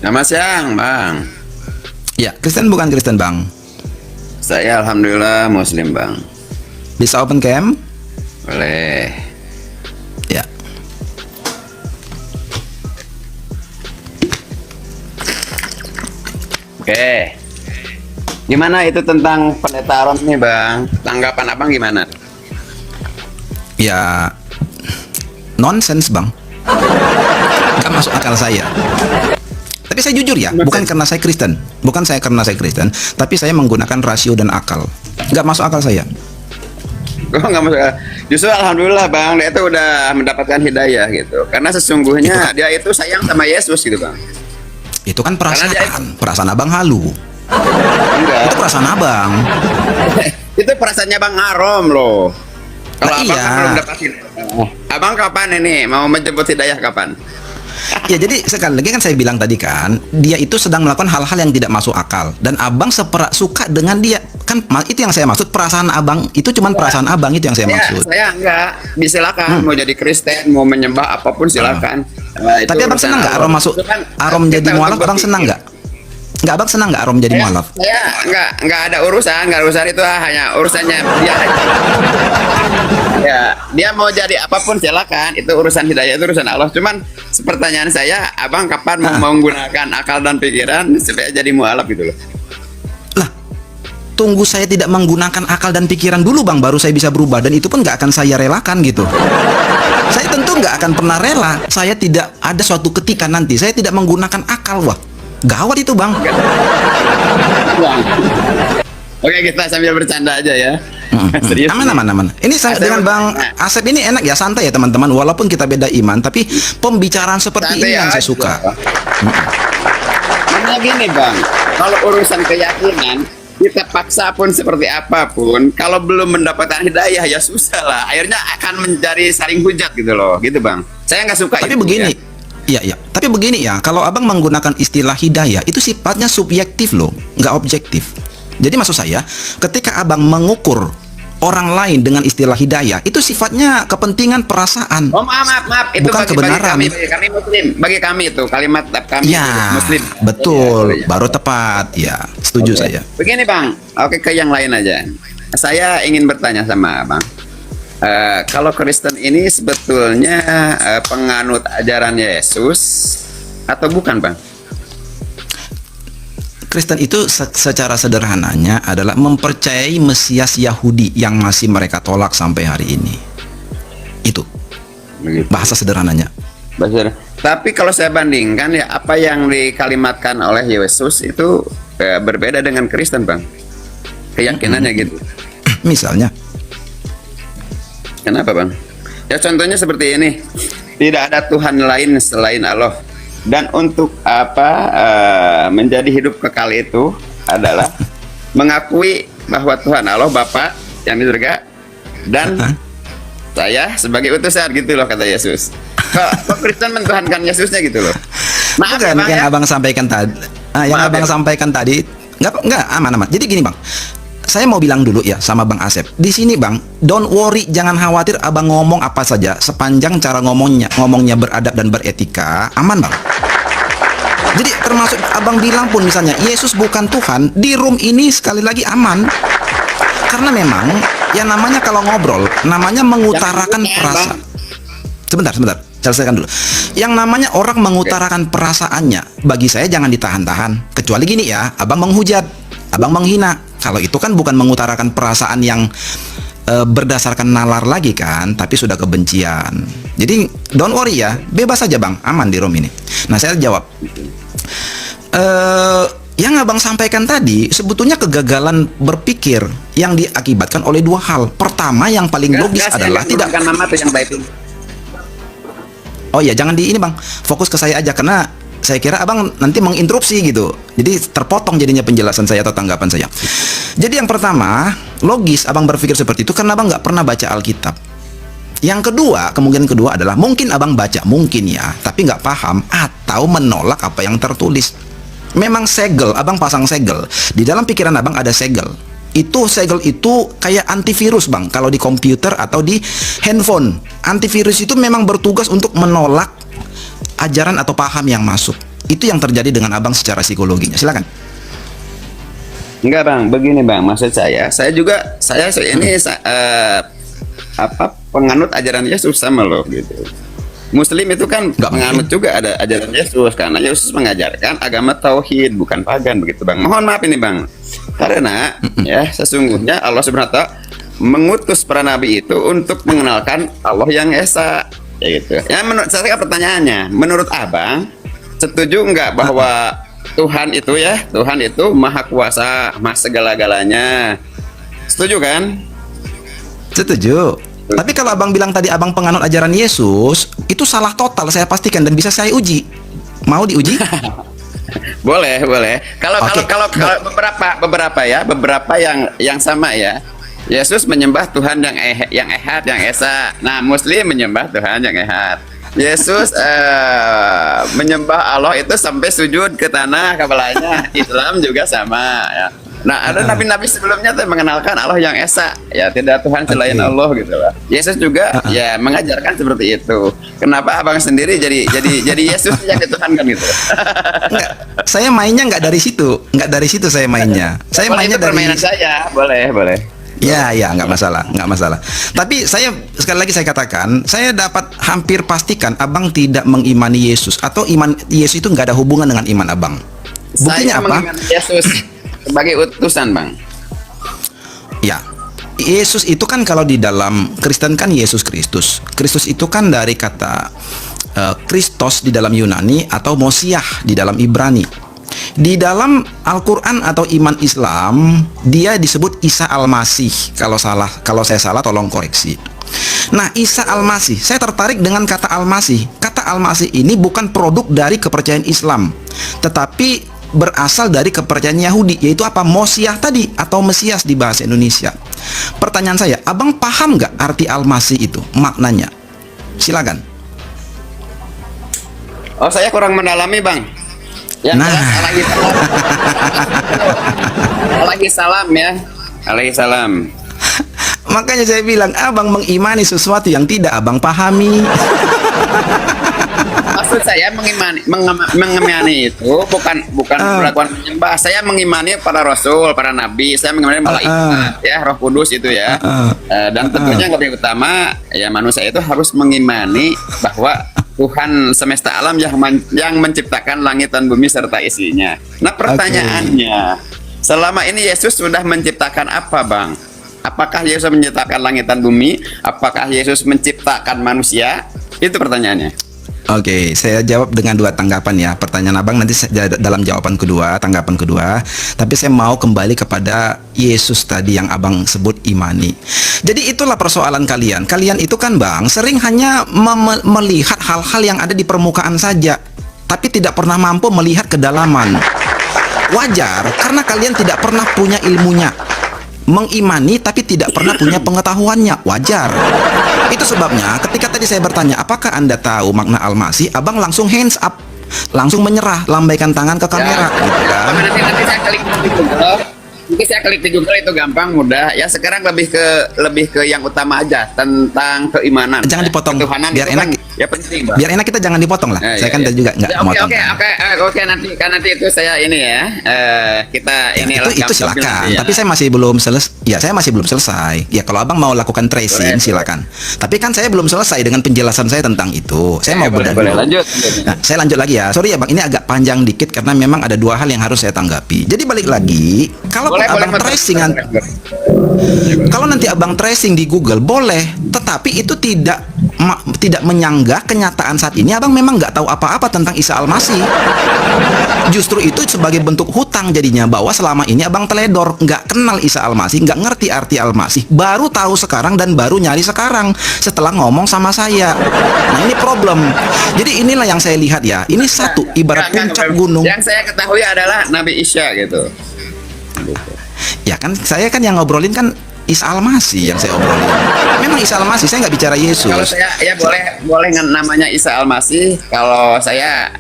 Selamat siang, Bang. Ya, Kristen bukan Kristen, Bang. Saya alhamdulillah Muslim, Bang. Bisa open cam? Boleh. Ya. Oke. Gimana itu tentang pendeta Aron nih, Bang? Tanggapan Abang gimana? Ya, nonsense, Bang. Gak masuk akal saya. Tapi saya jujur ya, bukan karena saya Kristen. Bukan saya karena saya Kristen, tapi saya menggunakan rasio dan akal. Gak masuk akal saya. Gue nggak masuk. Justru alhamdulillah, Bang, dia itu udah mendapatkan hidayah gitu. Karena sesungguhnya dia itu sayang sama Yesus gitu, Bang. Itu kan Karena dia perasaan abang halu. enggak. Itu perasaan abang. Itu perasaannya Bang Arom loh. Kalau Nah, Abang iya. kan belum dapat hidayah. Abang kapan ini mau menjemput hidayah kapan? Ya, jadi sekali lagi kan saya bilang tadi kan, dia itu sedang melakukan hal-hal yang tidak masuk akal, dan abang suka dengan dia. Kan itu yang saya maksud, perasaan abang itu cuman perasaan abang, itu yang saya maksud. Saya enggak, silakan mau jadi Kristen, mau menyembah apapun silakan. Nah, itu Tapi abang urusan senang nggak Allah. Arom masuk, Itu kan Arom kita jadi untuk mualaf, abang senang berpikir. nggak? Nggak, abang senang nggak Arom jadi mualaf? Saya enggak ada urusan, itu hanya urusannya dia aja. Ya, dia mau jadi apapun silakan, itu urusan hidayah, itu urusan Allah. Cuman pertanyaan saya, abang kapan mau menggunakan akal dan pikiran supaya jadi mualaf gitu loh? Lah, tunggu saya tidak menggunakan akal dan pikiran dulu, Bang, baru saya bisa berubah, dan itu pun nggak akan saya relakan gitu. Saya tentu nggak akan pernah rela. Saya tidak ada suatu ketika nanti saya tidak menggunakan akal. Wah, gawat itu, Bang. Oke, kita sambil bercanda aja ya. Serius Aman, nih. aman, aman. Ini dengan Bang Asep ini enak ya, santai ya teman-teman. Walaupun kita beda iman, tapi pembicaraan seperti Santai ini yang saya aja. suka. Karena gini, Bang, kalau urusan keyakinan kita paksa pun seperti apapun, kalau belum mendapatkan hidayah ya susah lah. Akhirnya akan menjadi saling hujat gitu loh, gitu, Bang. Saya nggak suka Tapi itu, begini, ya. iya, iya. Tapi begini ya, kalau abang menggunakan istilah hidayah, itu sifatnya subjektif loh, nggak objektif. Jadi maksud saya, ketika abang mengukur orang lain dengan istilah hidayah, itu sifatnya kepentingan perasaan. Oh, maaf, itu Bukan kebenaran. bagi kami Muslim, bagi kami itu kalimat kami Ya, Muslim. betul, Ya, ya. baru tepat. Ya, setuju Oke. saya. Begini, Bang, oke, ke yang lain aja. Saya ingin bertanya sama Bang. Kalau Kristen ini sebetulnya penganut ajaran Yesus atau bukan, Bang? Kristen itu secara sederhananya adalah mempercayai Mesias Yahudi yang masih mereka tolak sampai hari ini. Itu Begitu. bahasa sederhananya. Tapi kalau saya bandingkan ya, apa yang dikalimatkan oleh Yesus itu berbeda dengan Kristen, Bang. Keyakinannya gitu. Misalnya, Kenapa, Bang? Ya contohnya seperti ini. Tidak ada Tuhan lain selain Allah. Dan untuk menjadi hidup kekal itu adalah mengakui bahwa Tuhan Allah Bapa yang di surga dan saya sebagai utusan gitu loh, kata Yesus. Kok Kristen mentuhankan Yesusnya gitu loh. Maaf ya, bukan Bang, yang ya. abang sampaikan tadi. Yang Maaf abang ya. sampaikan tadi, nggak aman-aman. Jadi gini, Bang. Saya mau bilang dulu ya sama Bang Asep. Di sini, Bang, don't worry, jangan khawatir abang ngomong apa saja sepanjang cara ngomongnya beradab dan beretika, aman, Bang. Jadi termasuk abang bilang pun misalnya Yesus bukan Tuhan, di room ini sekali lagi aman. Karena memang yang namanya kalau ngobrol, namanya mengutarakan Jangan perasaan. Bang. Sebentar, selesaikan dulu. Yang namanya orang mengutarakan perasaannya, bagi saya jangan ditahan-tahan. Kecuali gini ya, abang menghujat, abang menghina. Kalau itu kan bukan mengutarakan perasaan yang berdasarkan nalar lagi kan, tapi sudah kebencian. Jadi don't worry ya, bebas saja, Bang, aman di room ini. Nah, saya jawab. Yang abang sampaikan tadi sebetulnya kegagalan berpikir yang diakibatkan oleh dua hal. Pertama, yang paling logis Saya adalah nggak tidak. menyebutkan nama tuh yang baik itu. Oh ya, jangan di ini, Bang. Fokus ke saya aja, karena saya kira abang nanti menginterupsi gitu. Jadi terpotong jadinya penjelasan saya atau tanggapan saya. Jadi yang pertama, logis abang berpikir seperti itu karena abang nggak pernah baca Alkitab. Yang kedua, kemungkinan kedua adalah mungkin abang baca, mungkin ya, tapi nggak paham atau menolak apa yang tertulis. Memang segel, abang pasang segel. Di dalam pikiran abang ada segel. Itu segel itu kayak antivirus, Bang, kalau di komputer atau di handphone. Antivirus itu memang bertugas untuk menolak ajaran atau paham yang masuk. Itu yang terjadi dengan abang secara psikologinya. Silakan. Enggak bang, begini bang, maksud saya juga ini penganut ajaran Yesus sama loh gitu. Muslim itu kan Nggak penganut juga ada ajaran Yesus, karena Yesus mengajarkan agama tauhid bukan pagan begitu bang. Mohon maaf ini bang, karena ya sesungguhnya Allah Subhanahu Wa Taala mengutus para nabi itu untuk mengenalkan Allah yang esa, ya gitu. Ya menurut saya pertanyaannya, menurut abang setuju nggak bahwa Tuhan itu maha kuasa, maha segala-galanya. Setuju kan? Setuju. Tapi kalau abang bilang tadi abang penganut ajaran Yesus, itu salah total, saya pastikan, dan bisa saya uji. Mau diuji? Boleh. Kalau Oke. beberapa yang sama ya. Yesus menyembah Tuhan yang ehad, yang esa. Nah, Muslim menyembah Tuhan yang ehad. Yesus menyembah Allah itu sampai sujud ke tanah kepalanya. Islam juga sama ya. Nah, ada nabi-nabi sebelumnya tuh mengenalkan Allah yang esa, ya tidak Tuhan selain Oke. Allah gitu lah. Yesus juga ya mengajarkan seperti itu. Kenapa abang sendiri jadi Yesus yang dituhankan gitu? Nggak, saya mainnya nggak dari situ saya mainnya. Saya Boleh, mainnya itu dari permainan saya, boleh. Ya, nggak masalah. Tapi saya sekali lagi saya katakan, saya dapat hampir pastikan abang tidak mengimani Yesus, atau iman Yesus itu nggak ada hubungan dengan iman abang. Buktinya Saya apa? mengimani Yesus sebagai utusan bang. Ya, Yesus itu kan kalau di dalam Kristen kan Yesus Kristus. Kristus itu kan dari kata Kristos di dalam Yunani atau Mosiah di dalam Ibrani. Di dalam Al-Quran atau iman Islam, dia disebut Isa Al-Masih. Kalau saya salah tolong koreksi. Nah, Isa Al-Masih, saya tertarik dengan kata Al-Masih. Kata Al-Masih ini bukan produk dari kepercayaan Islam, tetapi berasal dari kepercayaan Yahudi, yaitu apa? Mosiah tadi, atau Mesias di bahasa Indonesia. Pertanyaan saya, abang paham nggak arti Al-Masih itu, maknanya? Silakan. Oh, saya kurang mendalami bang. Yang Nah. jelas alaihi salam ya. Alaihi salam. Makanya saya bilang, abang mengimani sesuatu yang tidak abang pahami. Maksud saya mengimani itu bukan melakukan menyembah. Saya mengimani para rasul, para nabi. Saya mengimani malaikat, ya, Roh Kudus itu ya. Dan tentunya yang lebih utama ya, manusia itu harus mengimani bahwa Tuhan semesta alam yang menciptakan langit dan bumi serta isinya. Nah, pertanyaannya, selama ini Yesus sudah menciptakan apa, Bang? Apakah Yesus menciptakan langit dan bumi? Apakah Yesus menciptakan manusia? Itu pertanyaannya. Oke, saya jawab dengan dua tanggapan ya. Pertanyaan abang nanti dalam jawaban kedua, tanggapan kedua. Tapi saya mau kembali kepada Yesus tadi yang abang sebut imani. Jadi itulah persoalan kalian. Kalian itu kan bang sering hanya melihat hal-hal yang ada di permukaan saja, tapi tidak pernah mampu melihat kedalaman. Wajar, karena kalian tidak pernah punya ilmunya. Mengimani tapi tidak pernah punya pengetahuannya. Wajar. Itu sebabnya ketika tadi saya bertanya, apakah Anda tahu makna Al-Masih? Abang langsung hands up, langsung menyerah, lambaikan tangan ke kamera, gitu kan. Nanti saya klik di Google. Mungkin saya klik di Google itu gampang, mudah. Ya sekarang lebih ke yang utama aja tentang keimanan. Jangan dipotong, Ketuhanan biar itu enak. kan, ya penting, Bang. Biar enak, kita jangan dipotong lah. Saya kan juga nggak Ya, motong. Oke, nanti itu saya ini ya. Kita Ya, ini itu silakan. Tapi saya masih belum selesai. Ya kalau abang mau lakukan tracing, silakan. Tapi kan saya belum selesai dengan penjelasan saya tentang itu. Saya mau bedah boleh dulu. lanjut. Nah, saya lanjut lagi ya. Sorry ya bang, ini agak panjang dikit karena memang ada dua hal yang harus saya tanggapi. Jadi balik lagi, kalau abang tracing, kalau nanti abang tracing di Google boleh, tetapi itu tidak menyanggah kenyataan saat ini. Abang memang nggak tahu apa-apa tentang Isa Al-Masih. Justru itu sebagai bentuk hutang jadinya, bahwa selama ini abang teledor, nggak kenal Isa Al-Masih, nggak ngerti arti Al-Masih, baru tahu sekarang dan baru nyari sekarang setelah ngomong sama saya. Nah ini problem. Jadi inilah yang saya lihat ya. Ini satu ibarat puncak gunung. Yang saya ketahui adalah Nabi Isa gitu. Ya kan saya kan yang ngobrolin kan Isa Al-Masih yang saya obrolin. Memang Isa Al-Masih, saya nggak bicara Yesus. Kalau saya ya boleh namanya Isa Al-Masih. Kalau saya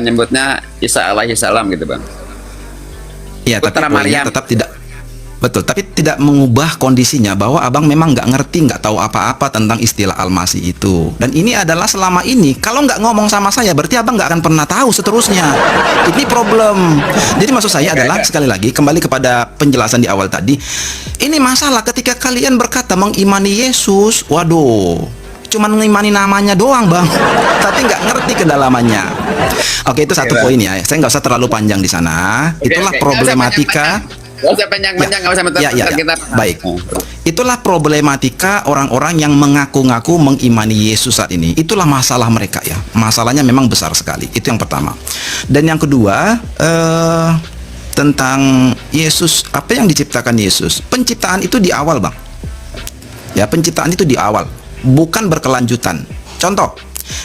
nyebutnya Isa alaihi salam gitu, Bang. Ya, tapi Putra poinnya Maryam. tetap tidak. Betul, tapi tidak mengubah kondisinya bahwa abang memang nggak ngerti, nggak tahu apa-apa tentang istilah Al-Masih itu. Dan ini adalah selama ini, kalau nggak ngomong sama saya, berarti abang nggak akan pernah tahu seterusnya. Ini problem. Jadi maksud saya adalah, sekali lagi, kembali kepada penjelasan di awal tadi, ini masalah ketika kalian berkata mengimani Yesus, waduh, cuman mengimani namanya doang bang, tapi nggak ngerti kedalamannya. Oke, itu satu poin ya. Saya nggak usah terlalu panjang di sana. Itulah problematika. Gak usah panjang-panjang, gak usah Ya. kita. Baik. Itulah problematika orang-orang yang mengaku-ngaku mengimani Yesus saat ini. Itulah masalah mereka ya. Masalahnya memang besar sekali. Itu yang pertama. Dan yang kedua, tentang Yesus, apa yang diciptakan Yesus? Penciptaan itu di awal, Bang. Ya, penciptaan itu di awal, bukan berkelanjutan. Contoh,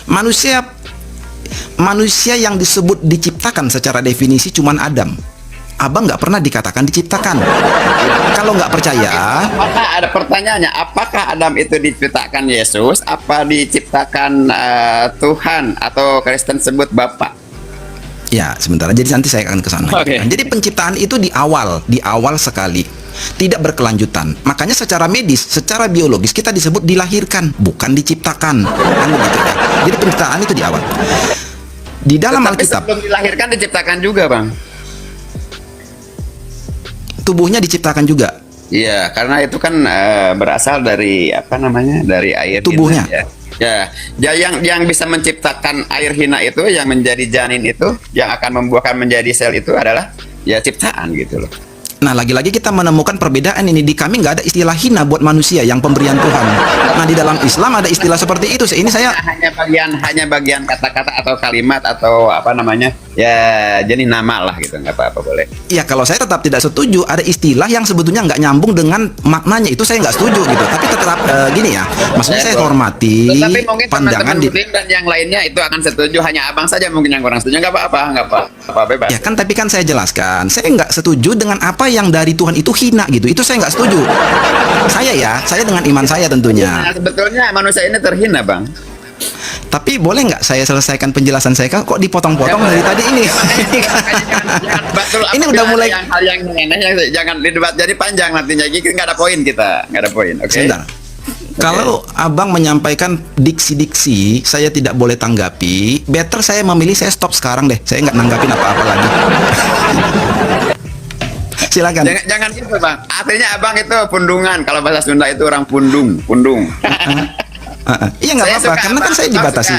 manusia yang disebut diciptakan secara definisi cuman Adam. Abang nggak pernah dikatakan diciptakan. Kalau nggak percaya, Apakah ada pertanyaannya? Apakah Adam itu diciptakan Yesus? Apa diciptakan Tuhan atau Kristen sebut Bapa? ya sebentar. Jadi nanti saya akan ke sana. Oke. Jadi penciptaan itu di awal sekali, tidak berkelanjutan. Makanya secara medis, secara biologis kita disebut dilahirkan, bukan diciptakan. Kan begitu ya. Jadi penciptaan itu di awal. Di dalam Tetapi Alkitab, sebelum dilahirkan diciptakan juga, Bang. tubuhnya diciptakan juga. Iya, karena itu kan berasal dari apa namanya? Dari air Tubuhnya. hina, ya. Yang bisa menciptakan air hina itu, yang menjadi janin itu, yang akan membuahkan menjadi sel itu adalah ya ciptaan gitu loh. Nah, lagi-lagi kita menemukan perbedaan ini. Di kami nggak ada istilah hina buat manusia yang pemberian Tuhan. Nah, di dalam Islam ada istilah seperti itu. Ini saya hanya bagian kata-kata atau kalimat atau apa namanya? Ya, jadi nama lah gitu, nggak apa-apa boleh. ya kalau saya tetap tidak setuju ada istilah yang sebetulnya nggak nyambung dengan maknanya, itu saya nggak setuju gitu. Tapi tetap gini ya, maksudnya saya hormati Tetapi mungkin pandangan teman-teman Muslim dan yang lainnya itu akan setuju. Hanya abang saja mungkin yang kurang setuju. Nggak apa-apa, bebas. Ya kan, tapi kan saya jelaskan, saya nggak setuju dengan apa yang dari Tuhan itu hina gitu. Itu saya nggak setuju. Saya dengan iman saya tentunya. Nah, sebetulnya manusia ini terhina, Bang. Tapi boleh nggak saya selesaikan penjelasan saya? Kok dipotong-potong dari tadi ini? Ini udah mulai. Hal yang aneh, jangan didebat jadi panjang nantinya. Jadi nggak ada poin kita, nggak ada poin. Oke. Sebentar. Kalau abang menyampaikan diksi-diksi, saya tidak boleh tanggapi. Better saya memilih saya stop sekarang deh. Saya nggak nanggapin apa-apa lagi. Silakan. Jangan gitu, Bang. Artinya abang itu pundungan. Kalau bahasa Sunda itu orang pundung. Iya nggak apa-apa, karena kan saya dibatasi.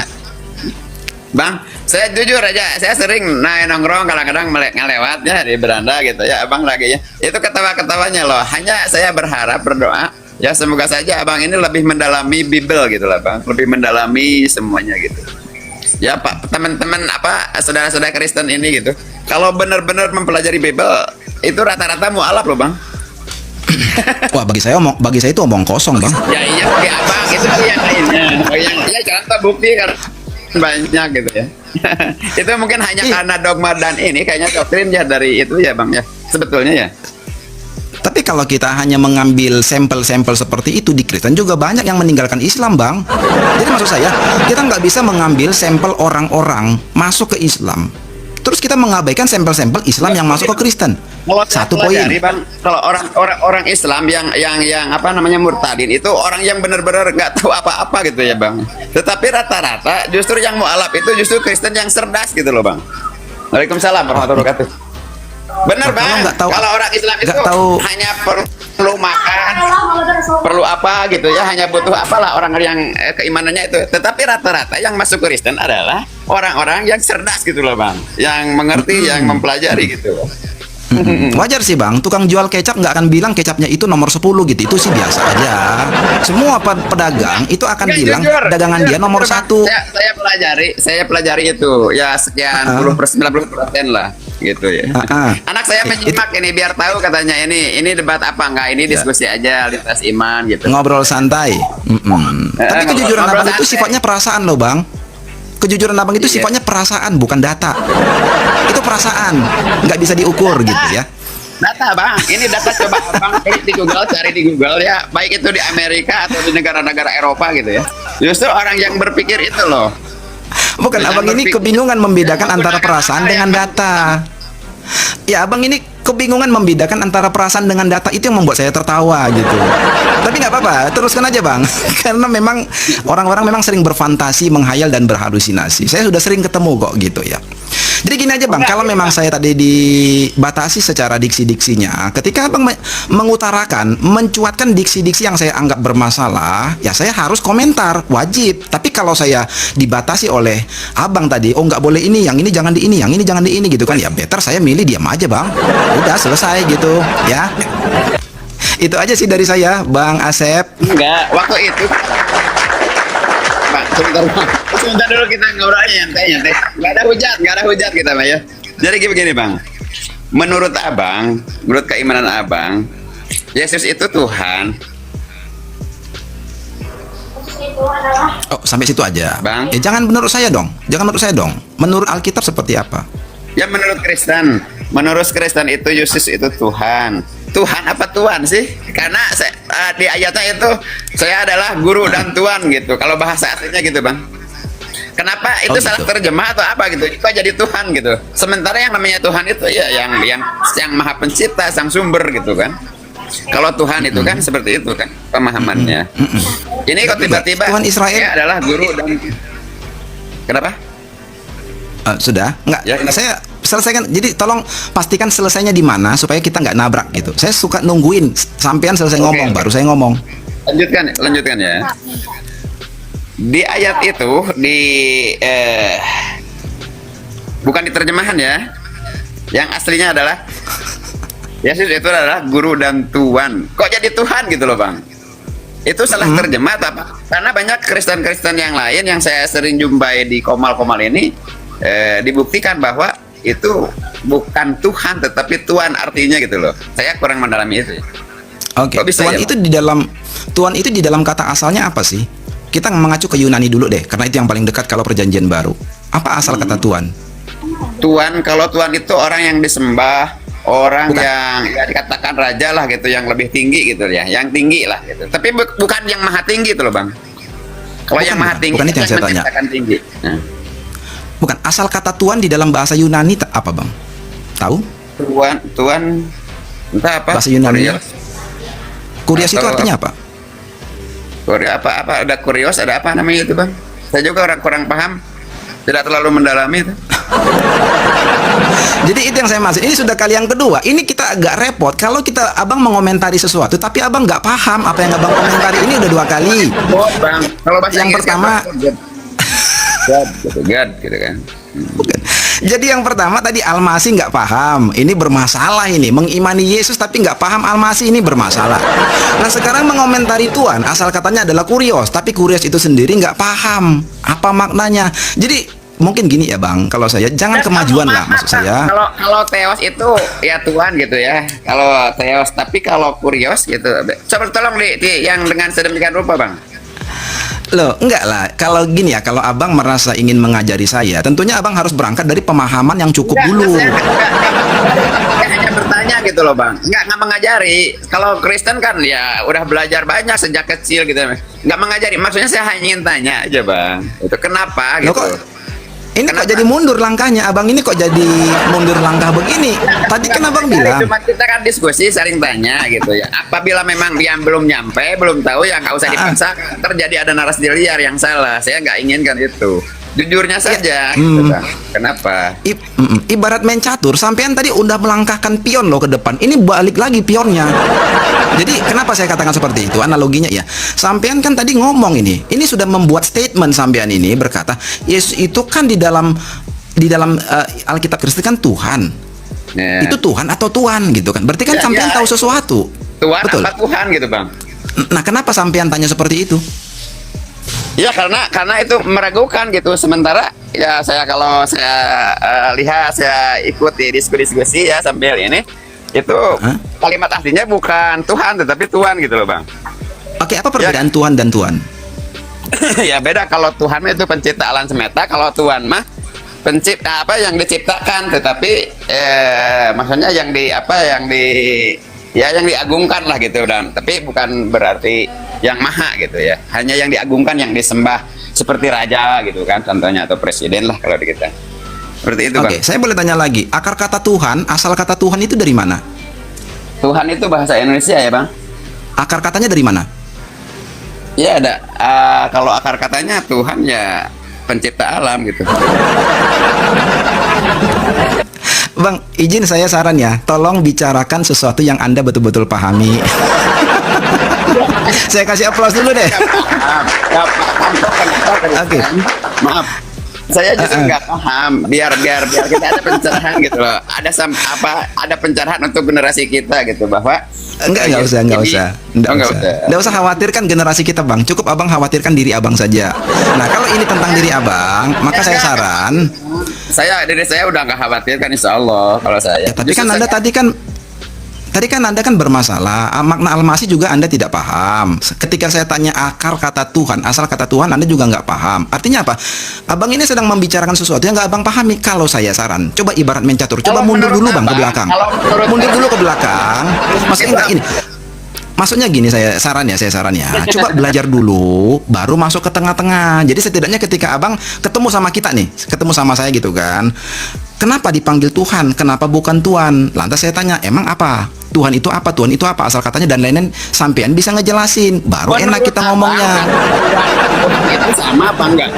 Bang, saya jujur aja, saya sering nongkrong kadang-kadang ngelewat ya di beranda gitu ya, abang lagi ya. Itu ketawa-ketawanya loh. Hanya saya berharap, berdoa, ya semoga saja abang ini lebih mendalami Bible gitu lah, Bang. Lebih mendalami semuanya gitu. Ya Pak, teman-teman saudara-saudara Kristen ini gitu. Kalau benar-benar mempelajari Bible, itu rata-rata mualaf loh, Bang. Wah, bagi saya itu omong kosong, Bang. Ya iya, bagi abang itu yang lainnya. Ya contoh bukti kan banyak gitu ya. Itu mungkin hanya karena dogma dan ini kayaknya doktrin ya dari itu ya, Bang ya. Sebetulnya ya. Tapi kalau kita hanya mengambil sampel-sampel seperti itu, di Kristen juga banyak yang meninggalkan Islam, Bang. Jadi maksud saya, kita nggak bisa mengambil sampel orang-orang masuk ke Islam, terus kita mengabaikan sampel-sampel Islam yang masuk ke Kristen. Satu poin. Bang, kalau orang Islam yang apa namanya murtadin itu orang yang benar-benar nggak tahu apa-apa gitu ya, Bang. Tetapi rata-rata justru yang mualaf itu justru Kristen yang cerdas gitu loh, Bang. Waalaikumsalam warahmatullahi wabarakatuh. Benar, Bang. Kalau orang Islam itu hanya perlu makan, perlu apa gitu ya, hanya butuh apalah orang yang keimanannya itu. Tetapi rata-rata yang masuk Kristen adalah orang-orang yang cerdas gitu loh, Bang, yang mengerti, yang mempelajari gitu. Wajar sih, Bang, tukang jual kecap nggak akan bilang kecapnya itu nomor 10 gitu. Itu sih biasa aja. Semua pedagang itu akan bilang dagangan dia nomor 1. Saya pelajari itu ya sekian 90% lah gitu ya. Anak saya menyimak ini biar tahu, katanya ini debat apa enggak, ini diskusi aja lintas iman gitu. Ngobrol santai. Tapi kejujuran abang itu sifatnya perasaan loh, Bang. Kejujuran abang itu sifatnya perasaan, bukan data. Itu perasaan, nggak bisa diukur gitu ya. Data, Bang, ini data. Coba abang klik di Google, cari di Google ya, baik itu di Amerika atau di negara-negara Eropa gitu ya. Justru orang yang berpikir itu loh. Bukan, abang ini kebingungan membedakan antara perasaan dengan data. Ya, abang ini kebingungan membedakan antara perasaan dengan data, itu yang membuat saya tertawa gitu. Tapi nggak apa-apa, teruskan aja Bang. Karena memang orang-orang memang sering berfantasi, menghayal dan berhalusinasi. Saya sudah sering ketemu kok gitu ya. Jadi gini aja Bang, kalau memang saya tadi dibatasi secara diksi-diksinya, ketika Abang mengutarakan, mencuatkan diksi-diksi yang saya anggap bermasalah, ya saya harus komentar, wajib. Tapi kalau saya dibatasi oleh Abang tadi, oh nggak boleh ini, yang ini jangan di ini, yang ini jangan di ini gitu kan, ya better saya milih diam aja Bang. Udah selesai gitu ya. Itu aja sih dari saya, Bang Asep. Enggak, waktu itu Pak, sebentar dulu kita ngobrolnya nyantai. Nggak ada hujat kita, Pak ya. Jadi begini, Bang. Menurut Abang, menurut keimanan Abang, Yesus itu Tuhan. Oh, sampai situ aja. Bang. Ya jangan menurut saya dong. Jangan menurut saya dong. Menurut Alkitab seperti apa? Ya menurut Kristen itu Yesus itu Tuhan. Tuhan apa Tuhan sih? Karena di ayatnya itu saya adalah guru dan Tuhan gitu. Kalau bahasa aslinya gitu, Bang. Kenapa itu salah gitu. terjemah atau apa gitu? Kok jadi Tuhan gitu? Sementara yang namanya Tuhan itu ya yang Maha Pencipta, Sang Sumber gitu kan. Kalau Tuhan itu kan seperti itu kan pemahamannya. Ini kok tiba-tiba Tuhan Israel dia adalah guru dan kenapa? Sudah nggak Ya, saya selesaikan, jadi tolong pastikan selesainya di mana supaya kita nggak nabrak gitu. Saya suka nungguin sampean selesai ngomong baru saya ngomong. Lanjutkan ya. Di ayat itu bukan di terjemahan ya, yang aslinya adalah Yesus itu adalah guru dan Tuhan. Kok jadi Tuhan gitu loh, Bang? Itu salah terjemah atau apa? Karena banyak Kristen-Kristen yang lain yang saya sering jumpai di komal-komal ini dibuktikan bahwa itu bukan Tuhan tetapi Tuhan artinya gitu loh. Saya kurang mendalami itu. Oke. Tuhan itu di dalam kata asalnya apa sih? Kita mengacu ke Yunani dulu deh, karena itu yang paling dekat kalau perjanjian baru. Apa asal kata Tuhan? Tuhan, kalau Tuhan itu orang yang disembah, orang yang ya dikatakan raja lah gitu, yang lebih tinggi gitu ya, yang tinggi lah gitu. Tapi bukan yang maha tinggi itu loh, Bang. Kalau yang maha tinggi bukan itu yang saya tanya. Tinggi. Nah. Bukan, asal kata Tuhan di dalam bahasa Yunani apa, Bang? Tahu? Tuhan entah apa? Bahasa Yunani. Kurios itu artinya apa? Apa ada kurios, ada apa namanya itu, Bang? Saya juga kurang paham. Tidak terlalu mendalami itu. Jadi itu yang saya maksud. Ini sudah kali yang kedua. Ini kita agak repot kalau kita Abang mengomentari sesuatu tapi Abang nggak paham apa yang Abang komentari. Ini udah 2 kali. Bang. Kalau bahasa yang pertama God gitu kan. Bukan. Jadi yang pertama tadi Almasih nggak paham, ini bermasalah, ini mengimani Yesus tapi nggak paham Almasih, ini bermasalah. Nah sekarang mengomentari Tuhan, asal katanya adalah kurios, tapi kurios itu sendiri nggak paham apa maknanya. Jadi mungkin gini ya Bang, kalau saya jangan kemajuan lah maksud saya. Kalau teos itu ya Tuhan gitu ya. Kalau teos, tapi kalau kurios gitu. Coba tolong yang dengan sedemikian rupa, Bang. Loh, enggak lah. Kalau gini ya, kalau Abang merasa ingin mengajari saya, tentunya Abang harus berangkat dari pemahaman yang cukup dulu. Saya hanya bertanya gitu loh, Bang. Nggak mengajari. Kalau Kristen kan ya udah belajar banyak sejak kecil gitu. Nggak mengajari. Maksudnya saya hanya ingin tanya aja, Bang. Itu kenapa gitu. Loh, ini kok jadi mundur langkahnya, Abang ini kok jadi mundur langkah begini? Tadi kan Abang bilang. Cuma kita kan diskusi, saling tanya gitu ya. Apabila memang dia belum nyampe, belum tahu ya nggak usah dipaksa. Terjadi ada narasi liar yang salah. Saya nggak inginkan itu. Jujurnya saja. Gitu, Bang. Kenapa? Ibarat main catur, sampean tadi udah melangkahkan pion loh ke depan. Ini balik lagi pionnya. Jadi kenapa saya katakan seperti itu? Analoginya ya. Sampean kan tadi ngomong ini sudah membuat statement sampean ini berkata, Yesus itu kan di dalam Alkitab Kristen kan Tuhan. Ya. Itu Tuhan atau Tuhan gitu kan. Berarti kan sampean tahu sesuatu. Tuhan betul. apa Tuhan gitu, Bang. Nah, kenapa sampean tanya seperti itu? Ya karena itu meragukan gitu. Sementara ya kalau saya lihat, saya ikuti diskusi ya sambil ini itu kalimat aslinya bukan Tuhan tetapi Tuhan gitu loh, Bang. Oke, apa perbedaan Tuhan dan Tuhan? Ya beda. Kalau Tuhan itu pencipta alam semesta, kalau Tuhan mah pencipta apa yang diciptakan, tetapi maksudnya yang diagungkan lah gitu, dan tapi bukan berarti yang maha gitu ya, hanya yang diagungkan, yang disembah seperti raja gitu kan contohnya, atau presiden lah kalau di kita. Seperti itu, Oke, Bang. saya boleh tanya lagi. Akar kata Tuhan, asal kata Tuhan itu dari mana? Tuhan itu bahasa Indonesia ya, Bang? Akar katanya dari mana? Ya ada. Kalau akar katanya Tuhan ya pencipta alam gitu. Bang, izin saya saran ya, tolong bicarakan sesuatu yang Anda betul-betul pahami. Saya kasih aplaus dulu deh. Nggak paham kok kenapa tadi, Oke. kan? Maaf. Saya justru nggak paham. Biar kita ada pencerahan gitu loh. Ada pencerahan untuk generasi kita gitu bahwa Enggak usah. Nggak Enggak usah. usah khawatirkan generasi kita, Bang. Cukup Abang khawatirkan diri Abang saja. Nah, kalau ini tentang diri Abang, maka saya saran, Diri saya udah nggak khawatir kan, insya Allah kalau saya. ya, tapi Justru kan Anda tadi kan Anda kan bermasalah. Makna al-masih juga Anda tidak paham. Ketika saya tanya akar kata Tuhan, asal kata Tuhan, Anda juga nggak paham. Artinya apa? Abang ini sedang membicarakan sesuatu yang nggak Abang pahami. Kalau saya saran, coba ibarat main catur. Coba Kalau mundur menurut dulu, Bang, ke Abang, belakang. kalau menurut Mundur Abang, dulu ke belakang. Maksudnya enggak ini. Maksudnya gini, saya saran ya. Coba belajar dulu, baru masuk ke tengah-tengah. Jadi setidaknya ketika Abang ketemu sama kita nih, ketemu sama saya gitu kan. Kenapa dipanggil Tuhan? Kenapa bukan Tuhan? Lantas saya tanya, emang apa? Tuhan itu apa? Tuhan itu apa? Asal katanya dan lain-lain. Sampean bisa ngejelasin. Baru enak kita ngomongnya. Tuhan itu sama apa enggak?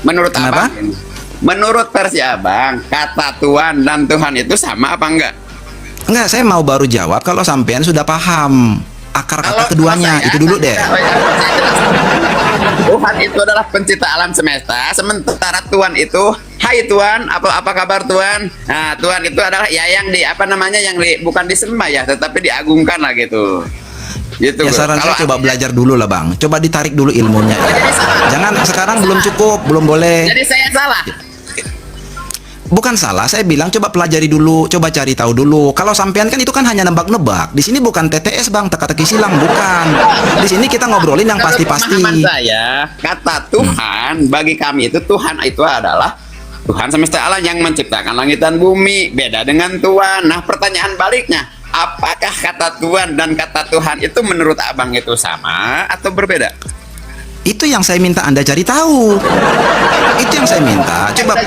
Menurut Kenapa? Abang, menurut versi Abang, kata Tuhan dan Tuhan itu sama apa enggak? Enggak, saya mau baru jawab kalau sampean sudah paham akar kata keduanya. Itu dulu deh. Tuhan itu adalah pencipta alam semesta, sementara Tuhan itu, hai Tuhan, apa kabar Tuhan? Nah, Tuhan itu adalah ya yang bukan disembah ya, tetapi diagungkan lah gitu. Gitu. Ya, Bro. saran saya Kalau coba belajar dulu lah, Bang. Coba ditarik dulu ilmunya. Jangan sekarang belum cukup, belum boleh. jadi saya salah. Bukan salah, saya bilang coba pelajari dulu, coba cari tahu dulu. Kalau sampean kan itu kan hanya nebak-nebak. Di sini bukan TTS, Bang, teka-teki silang, bukan. Di sini kita ngobrolin yang Menurut pasti-pasti. pemahaman saya, kata Tuhan bagi kami itu, Tuhan itu adalah Tuhan semesta alam yang menciptakan langit dan bumi. Beda dengan Tuhan. Nah, pertanyaan baliknya, apakah kata Tuhan dan kata Tuhan itu menurut Abang itu sama atau berbeda? Itu yang saya minta Anda cari tahu. Itu yang saya minta. Coba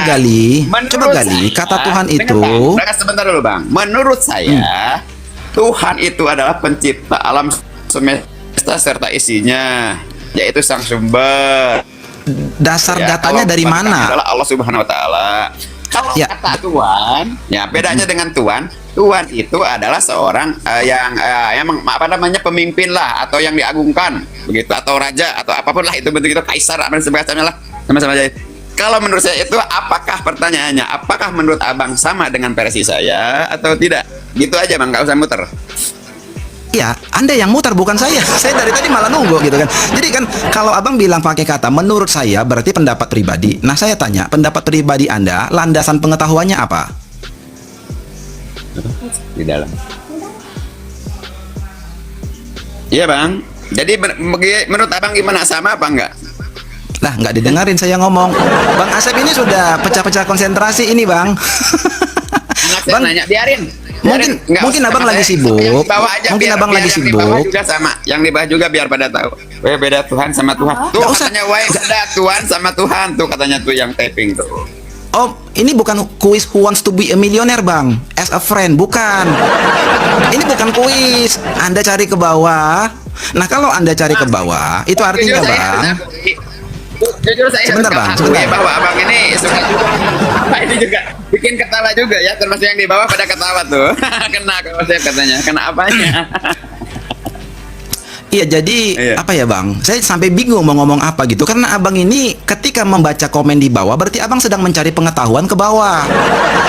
gali. Coba gali kata Tuhan itu. Dengar sebentar dulu, Bang. Menurut saya, Tuhan itu adalah pencipta alam semesta serta isinya, yaitu sang sumber. Dasar Ya, datanya kalau dari bagi kami mana? adalah Allah Subhanahu wa taala. Kalau Ya. kata Tuhan, ya bedanya dengan Tuhan itu adalah seorang yang apa namanya, pemimpin lah, atau yang diagungkan begitu, atau raja atau apapun lah itu bentuk itu, kaisar apa sebagainya lah, sama-sama aja. Kalau menurut saya itu, apakah pertanyaannya, apakah menurut Abang sama dengan versi saya atau tidak? Gitu aja, Bang, nggak usah muter. Ya, Anda yang mutar, bukan saya. Saya dari tadi malah nunggu gitu kan. Jadi kan kalau Abang bilang pakai kata menurut saya, berarti pendapat pribadi. Nah, saya tanya, pendapat pribadi Anda, landasan pengetahuannya apa? Di dalam. Iya, Bang. Jadi menurut Abang gimana, sama apa enggak? Lah, nggak didengarin saya ngomong. Bang Asep ini sudah pecah-pecah konsentrasi ini, Bang. Anak saya Bang, nanya, biarin. mungkin Abang lagi sibuk. Yang di bawah aja, Mungkin Abang lagi yang di bawah sibuk. juga sama. Yang di bawah juga biar pada tahu. Beda Tuhan sama Tuhan. Tuh Nggak usah. katanya beda Tuhan sama Tuhan tuh, katanya tuh yang taping tuh. Oh, ini bukan kuis Who Wants to be a Millionaire, Bang. As a friend, bukan. Ini bukan kuis. Anda cari ke bawah. Nah, kalau Anda cari ke bawah, itu artinya, Jujur saya Bang. harus akui. Jujur saya Sebentar, harus Bang, akui sebentar. bahwa Abang ini suka juga. Apa ini juga bikin ketawa juga ya, termasuk yang di bawah pada ketawa tuh. Kena kalau saya katanya. Kena apanya? Iya, jadi Iya. apa ya, Bang? Saya sampai bingung mau ngomong apa gitu. Karena Abang ini ketika membaca komen di bawah, berarti Abang sedang mencari pengetahuan ke bawah.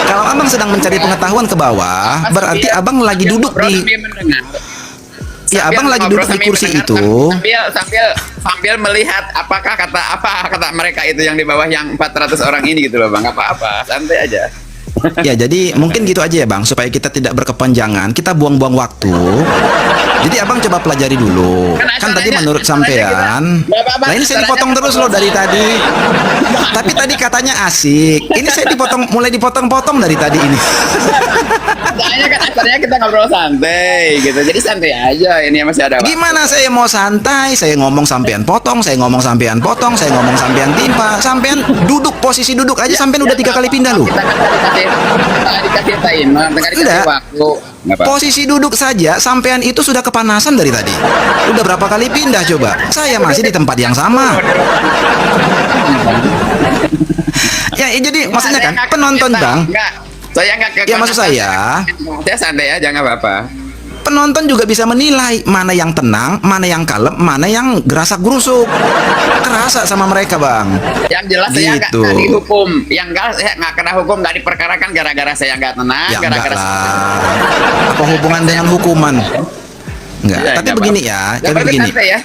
Kalau Abang sedang mencari pengetahuan ke bawah, berarti Abang lagi duduk di... Ya, Abang lagi duduk di kursi itu. Sambil melihat apa kata mereka itu yang di bawah, yang 400 orang ini gitu loh, Bang. Apa-apa, santai aja. Ya, jadi mungkin gitu aja ya, Bang, supaya kita tidak berkepanjangan, kita buang-buang waktu. Jadi Abang coba pelajari dulu. Kan tadi menurut sampean, nah ini saya dipotong terus loh dari tadi. Tapi tadi katanya asik. Ini saya mulai dipotong-potong dari tadi ini. Makanya kan acaranya kita ngobrol santai gitu. Jadi santai aja, ini masih ada waktu. Gimana saya mau santai? Saya ngomong sampean potong, saya ngomong sampean potong, saya ngomong sampean timpa, sampean duduk posisi duduk aja sampean udah 3 kali pindah loh. Kita kan dikasih timer, dikasih Enggak. waktu. Nggak apa. Posisi duduk saja sampean itu sudah kepanasan dari tadi. Udah berapa kali pindah coba? Saya masih di tempat yang sama. Ya, jadi maksudnya kan penonton Bang, Enggak. Saya enggak ya maksud saya santai aja nggak apa-apa. penonton juga bisa menilai mana yang tenang, mana yang kalem, mana yang gerasak gerusuk. Kerasa sama mereka Bang. Yang jelas saya Gitu. nggak dihukum. Yang enggak saya nggak kena hukum, nggak diperkarakan gara-gara saya nggak tenang, Ya enggak gara-gara lah. Apa hubungan dengan hukuman? Enggak. Iya, Tapi nggak begini apa-apa. ya, Nggak tapi apa-apa, begini. santai ya.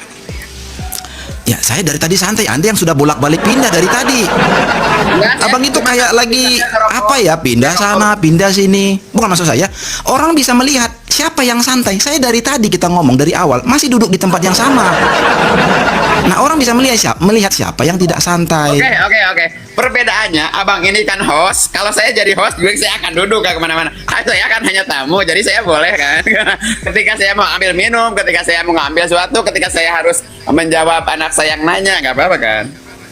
Ya, saya dari tadi santai. Anda yang sudah bolak-balik pindah dari tadi. Nggak, Abang saya itu cuma kayak lagi ngerokok. apa ya, pindah sana, pindah sini. Bukan maksud saya. Orang bisa melihat siapa yang santai. Saya dari tadi kita ngomong dari awal masih duduk di tempat yang sama. Nah, orang bisa melihat siapa yang tidak santai. Oke. Perbedaannya, abang ini kan host. Kalau saya jadi host, gue saya akan duduk ke kemana-mana. Saya kan hanya tamu, jadi saya boleh kan. Ketika saya mau ambil minum, ketika saya mau ngambil sesuatu, ketika saya harus menjawab anak saya yang nanya, nggak apa-apa kan?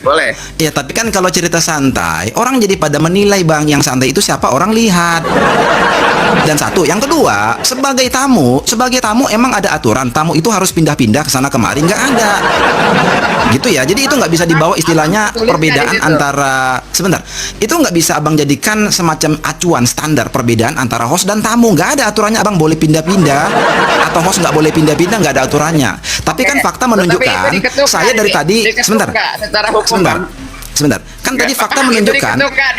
Boleh. Ya, tapi kan kalau cerita santai, orang jadi pada menilai Bang, yang santai itu siapa orang lihat. Dan satu, yang kedua, sebagai tamu emang ada aturan, tamu itu harus pindah-pindah ke sana kemari, nggak ada. Gitu ya. Jadi itu nggak bisa dibawa istilahnya perbedaan antara sebentar. Itu nggak bisa Abang jadikan semacam acuan standar perbedaan antara host dan tamu. Nggak ada aturannya Abang boleh pindah-pindah atau host nggak boleh pindah-pindah, nggak ada aturannya. Tapi kan fakta menunjukkan saya dari tadi sebentar. Secara hukum, Sebentar. Bang. Sebentar. Kan tadi fakta Itu menunjukkan. diketuk, Kak,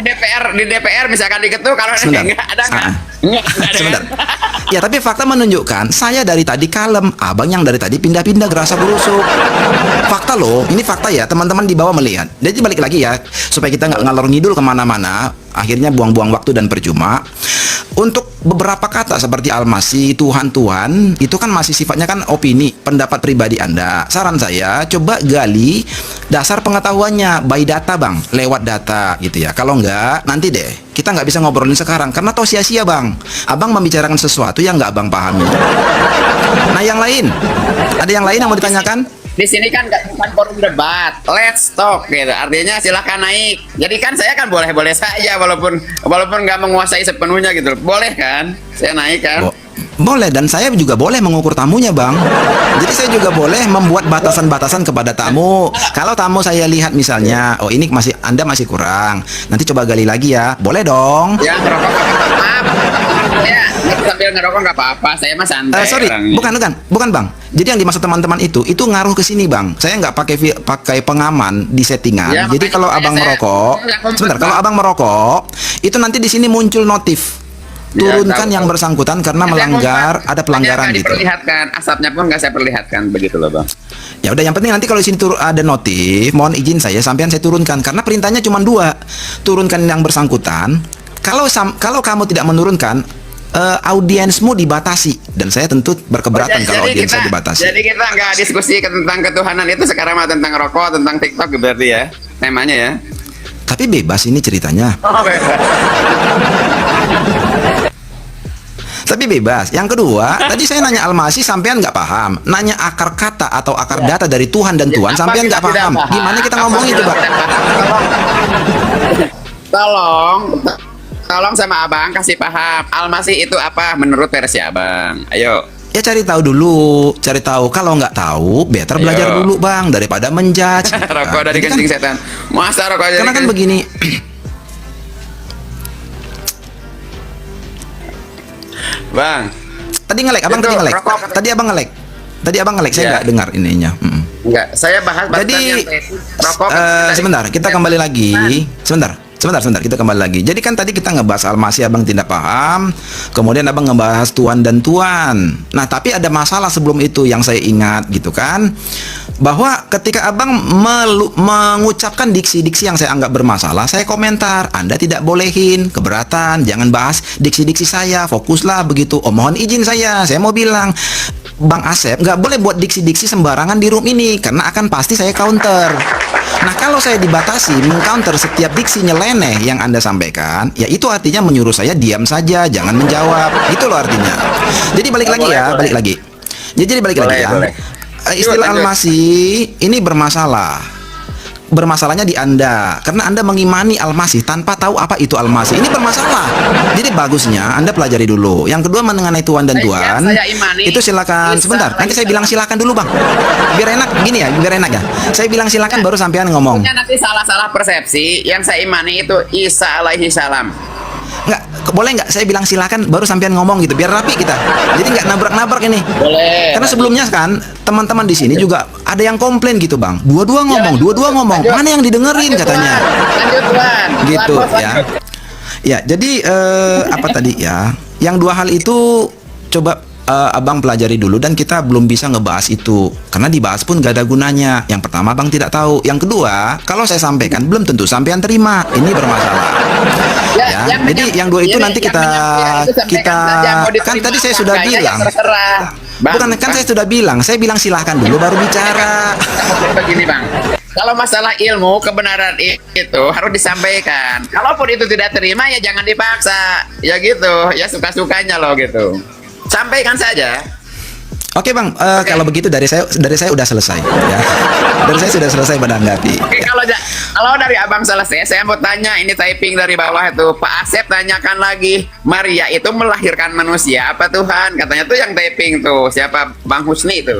di DPR misalkan diketuk kalau Sebentar. nggak ada nggak? Ah. Nggak ada. Sebentar. Ya, tapi fakta menunjukkan saya dari tadi kalem, Abang yang dari tadi pindah-pindah gerasa gerusuk. Fakta loh, ini fakta ya, teman-teman di bawah melihat. Jadi balik lagi ya, supaya kita nggak ngalor ngidul kemana-mana, akhirnya buang-buang waktu dan percuma. Untuk beberapa kata seperti almasi, Tuhan, itu kan masih sifatnya kan opini, pendapat pribadi Anda. Saran saya, coba gali dasar pengetahuannya by data Bang, lewat data gitu ya. Kalau enggak, nanti deh kita nggak bisa ngobrolin sekarang karena toh sia-sia Bang. Abang membicarakan sesuatu yang nggak Abang pahami. Nah, yang lain, ada yang lain yang mau ditanyakan? Di sini kan bukan forum debat, let's talk gitu. Artinya silahkan naik. Jadi kan saya kan boleh-boleh saja walaupun nggak menguasai sepenuhnya gitu. Boleh kan? Saya naik kan? Boleh, dan saya juga boleh mengukur tamunya Bang. Jadi saya juga boleh membuat batasan-batasan kepada tamu. Kalau tamu saya lihat misalnya, oh ini Anda masih kurang, nanti coba gali lagi ya. Boleh dong. Ya ngerokok nggak apa-apa. Ya sambil ngerokok nggak apa-apa. Saya mah santai. Sorry, orangnya. bukan Bang. Jadi yang dimaksud teman-teman itu ngaruh ke sini Bang. Saya nggak pakai pengaman di settingan. Ya, Jadi kalau makanya Abang saya- merokok, sebentar, kalau Abang merokok, itu nanti di sini muncul notif. Ya, Turunkan tahu, yang tahu. bersangkutan karena melanggar, ada pelanggaran Nggak gitu. diperlihatkan, asapnya pun nggak saya perlihatkan begitu loh Bang. Ya udah, yang penting nanti kalau di sini ada notif, mohon izin saya sampean saya turunkan karena perintahnya cuma 2. Turunkan yang bersangkutan. Kalau kamu tidak menurunkan, audiensmu dibatasi dan saya tentu berkeberatan kalau audiens saya dibatasi. Jadi kita nggak diskusi tentang ketuhanan itu sekarang mah tentang rokok, tentang TikTok berarti ya temanya ya. Tapi bebas ini ceritanya. Oh, bebas. Tapi bebas. Yang kedua, tadi saya nanya almasi sampean nggak paham. Nanya akar kata atau akar data dari Tuhan dan Tuhan Apa sampean kita nggak tidak paham. Gimana kita ngomong itu, Pak? Tolong sama abang kasih paham. Almasi itu apa menurut versi abang? Ayo. Ya cari tahu dulu, cari tahu. Kalau nggak tahu, better belajar Ayo. dulu Bang daripada menjudge. Rokok dari Jadi kan- kencing setan. Masa rokok dari Karena kan kencing- begini. Bang. Tadi ngelek, abang Itu, tadi ngelek. rokok. Tadi abang ngelek. Tadi abang ngelek, saya Iya. nggak dengar ininya. Enggak, saya bahas Jadi, rokok. sebentar, kita kembali lagi. Sebentar, kita kembali lagi. Jadi kan tadi kita ngebahas almasi, abang tidak paham. Kemudian abang ngebahas tuan dan tuan. Nah, tapi ada masalah sebelum itu yang saya ingat gitu kan. Bahwa ketika abang mengucapkan diksi-diksi yang saya anggap bermasalah, saya komentar, Anda tidak bolehin, keberatan, jangan bahas diksi-diksi saya, fokuslah begitu. Oh, mohon izin saya mau bilang, Bang Asep nggak boleh buat diksi-diksi sembarangan di room ini karena akan pasti saya counter. Nah, kalau saya dibatasi mengcounter setiap diksi nyeleneh yang Anda sampaikan, ya itu artinya menyuruh saya diam saja, jangan menjawab. Itu loh artinya. Jadi balik lagi ya, balik lagi. Jadi balik lagi ya. Istilah Al-Masih ini bermasalah. Bermasalahnya di Anda karena Anda mengimani Al-Masih tanpa tahu apa itu Al-Masih. Ini bermasalah. Jadi bagusnya Anda pelajari dulu. Yang kedua mengenai Tuhan dan Tuhan. Itu silakan sebentar. Nanti saya bilang silakan dulu, Bang. Biar enak gini ya, biar enak ya. Saya bilang silakan baru sampean ngomong. Nanti salah-salah persepsi. Yang saya imani itu Isa alaihi salam. Nggak, boleh nggak saya bilang silakan baru sampean ngomong gitu biar rapi kita. Jadi nggak nabrak-nabrak ini. Boleh. Karena sebelumnya kan teman-teman di sini juga ada yang komplain gitu, Bang. Dua-dua ngomong, dua-dua ngomong. Mana yang didengerin katanya. Lanjut, Tuhan. Gitu ya. Ya, jadi apa tadi ya? Yang dua hal itu coba Abang pelajari dulu dan kita belum bisa ngebahas itu karena dibahas pun gak ada gunanya. Yang pertama Abang tidak tahu. Yang kedua, kalau saya sampaikan belum tentu sampean terima. Ini bermasalah. Ya, jadi yang dua itu nanti kita kan tadi saya sudah bilang. Bukan kan saya sudah bilang. Saya bilang silahkan dulu baru bicara. Begini, Bang. Kalau masalah ilmu, kebenaran itu harus disampaikan. Kalaupun itu tidak terima ya jangan dipaksa. Ya gitu, ya suka-sukanya loh gitu. Sampaikan saja. Oke, Bang, kalau begitu dari saya udah selesai ya. Dari saya sudah selesai menanggapi. Oke, kalau dari Abang selesai, saya mau tanya ini typing dari bawah itu. Pak Asep tanyakan lagi, Maria itu melahirkan manusia apa Tuhan? Katanya tuh yang typing tuh. Siapa? Bang Husni itu.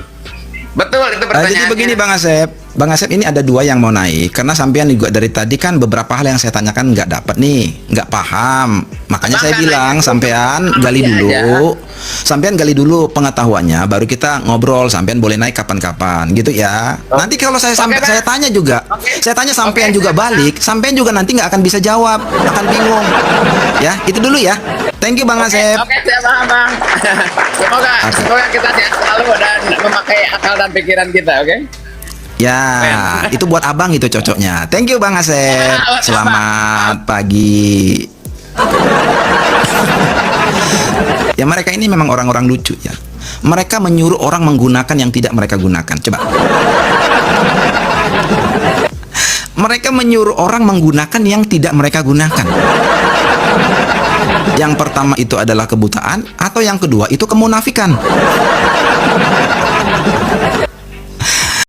Betul itu pertanyaannya. Jadi begini Bang Asep. Bang Asep ini ada dua yang mau naik karena sampean juga dari tadi kan beberapa hal yang saya tanyakan nggak dapat nih, nggak paham. Makanya saya bilang sampean gali dulu, sampean gali dulu pengetahuannya, baru kita ngobrol. Sampean boleh naik kapan-kapan, gitu ya. Nanti kalau saya saya tanya juga, saya tanya sampean juga balik, sampean juga nanti nggak akan bisa jawab, akan bingung. Ya, itu dulu ya. Thank you Bang Asep. Oke, saya paham Bang. Semoga kita sehat selalu dan memakai akal dan pikiran kita, oke? Ya, itu buat Abang itu cocoknya. Thank you Bang Asep. Selamat pagi. Ya mereka ini memang orang-orang lucu ya. Mereka menyuruh orang menggunakan yang tidak mereka gunakan. Coba. Mereka menyuruh orang menggunakan yang tidak mereka gunakan. Yang pertama itu adalah kebutaan, atau yang kedua itu kemunafikan.